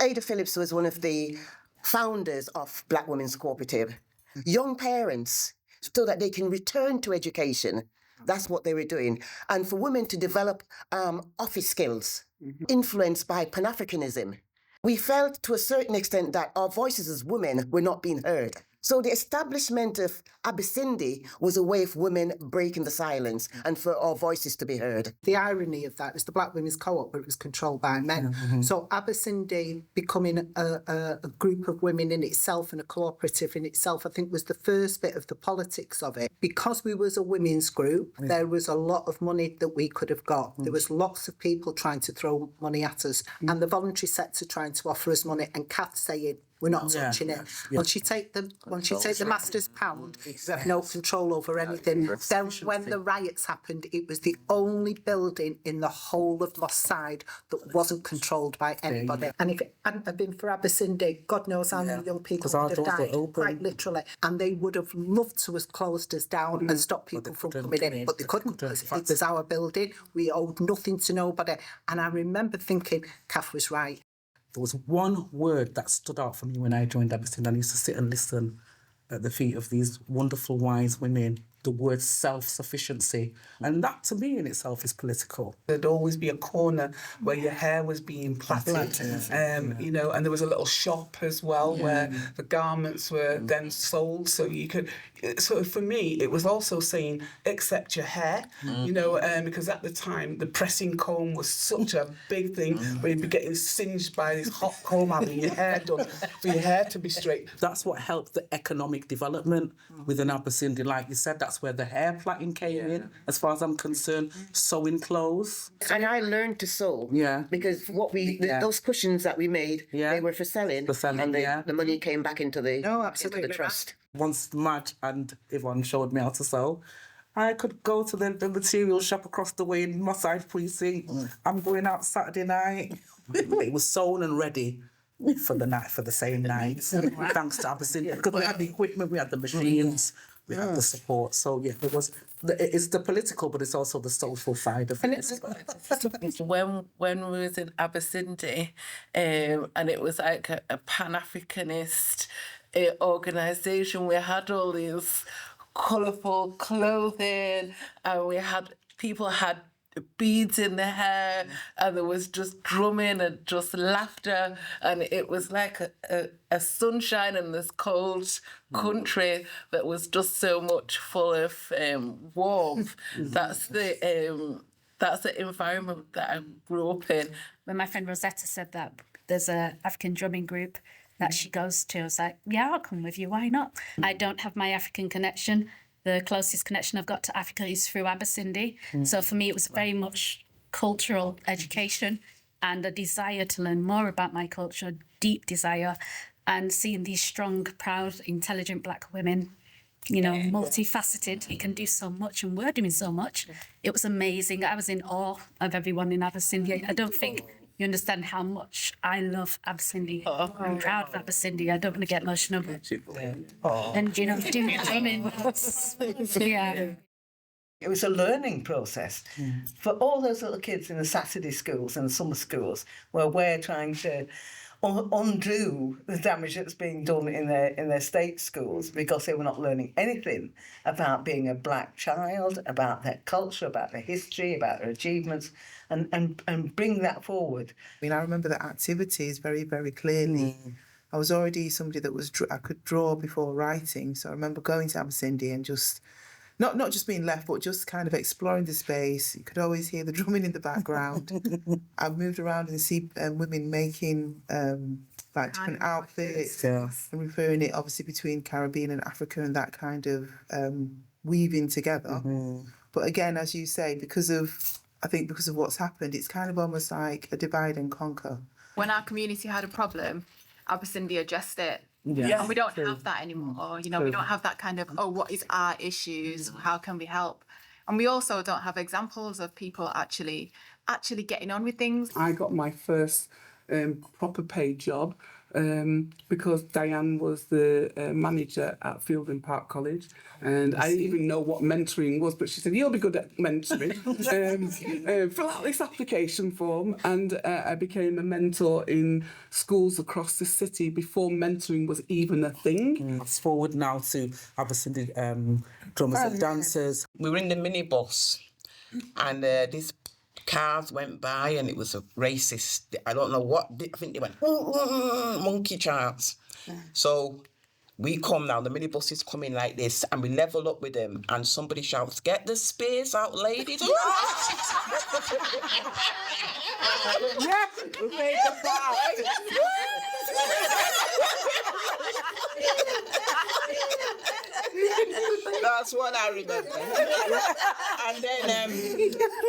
Ada Phillips was one of the founders of Black Women's Co-operative. Young parents, so that they can return to education, that's what they were doing. And for women to develop office skills, influenced by Pan-Africanism. We felt to a certain extent that our voices as women were not being heard. So the establishment of Abasindi was a way of women breaking the silence and for our voices to be heard. The irony of that is the Black Women's Co-op, but it was controlled by men. Mm-hmm. So Abasindi becoming a group of women in itself and a cooperative in itself, I think was the first bit of the politics of it. Because we was a women's group, there was a lot of money that we could have got. There was lots of people trying to throw money at us and the voluntary sector trying to offer us money and Kath saying, we're not touching it. Once you take the master's pound, you have no control over anything. Then when the riots happened, it was the only building in the whole of Moss Side that wasn't controlled by anybody. And if it hadn't have been for Abasindi, God knows how many young people would have died, quite literally. And they would have loved to have closed us down and stopped people from coming in, but they couldn't. It was our building. We owed nothing to nobody. And I remember thinking, Kath was right. There was one word that stood out for me when I joined Abasindi. I used to sit and listen at the feet of these wonderful, wise women. The word self-sufficiency. And that, to me, in itself is political. There'd always be a corner where your hair was being plaited, you know, and there was a little shop as well where the garments were then sold. So you could... So for me, it was also saying, accept your hair, you know, because at the time, the pressing comb was such a big thing where you'd be getting singed by this hot comb having your hair done for your hair to be straight. That's what helped the economic development within Abasindi. Like you said, that's where the hair plaiting came in, as far as I'm concerned, sewing clothes. And I learned to sew. Because what those cushions that we made, they were for selling. And the money came back into the, into the trust. Once Mad and Yvonne showed me how to sew, I could go to the material shop across the way in Moss Side precinct. I'm going out Saturday night. It was sewn and ready for the night, for the same night. Thanks to Abasindi, because we had the equipment, we had the machines, we had the support. So it's the political, but it's also the social side of it. When we was in Abasindi, and it was like a Pan-Africanist organisation, we had all these colourful clothing, and people had beads in their hair, and there was just drumming and just laughter, and it was like a sunshine in this cold country that was just so much full of warmth. That's the environment that I grew up in. When my friend Rosetta said that there's a African drumming group that she goes to, I was like, yeah, I'll come with you, why not? I don't have my African connection. The closest connection I've got to Africa is through Abasindi. So for me, it was very much cultural education and a desire to learn more about my culture, deep desire, and seeing these strong, proud, intelligent Black women, you know, multifaceted. You can do so much, and we're doing so much. It was amazing. I was in awe of everyone in Abasindi. I don't think you understand how much I love Abasindi. I'm proud of Abasindi. I don't want to get emotional. And, you know, doing drumming. It was a learning process for all those little kids in the Saturday schools and the summer schools where we're trying to undo the damage that's being done in their state schools because they were not learning anything about being a Black child, about their culture, about their history, about their achievements, and bring that forward. I mean, I remember the activities very, very clearly. I was already somebody that I could draw before writing, so I remember going to Abasindi and just not just being left, but just kind of exploring the space. You could always hear the drumming in the background. I've moved around and see women making like different outfits and referring it obviously between Caribbean and Africa and that kind of weaving together. But again, as you say, because of what's happened, it's kind of almost like a divide and conquer. When our community had a problem, Abasindi addressed it. And we don't have that anymore. You know, we don't have that kind of, what is our issues? How can we help? And we also don't have examples of people actually getting on with things. I got my first proper paid job because Diane was the manager at Fielding Park College, and I didn't even know what mentoring was, but she said, you'll be good at mentoring. Fill out this application form, and I became a mentor in schools across the city before mentoring was even a thing. Fast forward now to Abasindi drummers and dancers. We were in the minibus, and this cars went by, and it was a racist. I don't know what. I think they went monkey charts. So we come now. The minibus is coming like this, and we level up with them. And somebody shouts, "Get the spears out, ladies!" Yeah, we made the bar. That's what I remember. And then,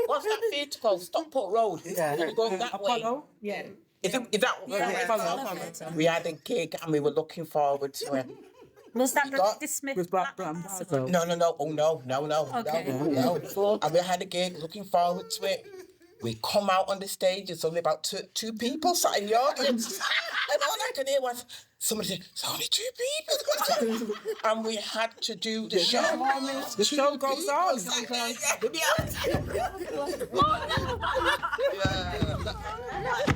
what's that theatre called? Stockport Road. Yeah. We go that Apollo? way. Yeah. Is that Apollo. We had a gig and we were looking forward to it. Was that got- the Smith? With Black Ambassador. No. Oh, no. Okay. No. And we had a gig, looking forward to it. We come out on the stage, there's only about two people sat in the audience. And all I could hear was somebody say, "It's only 2 people." And we had to do the show. The show goes on. Yeah.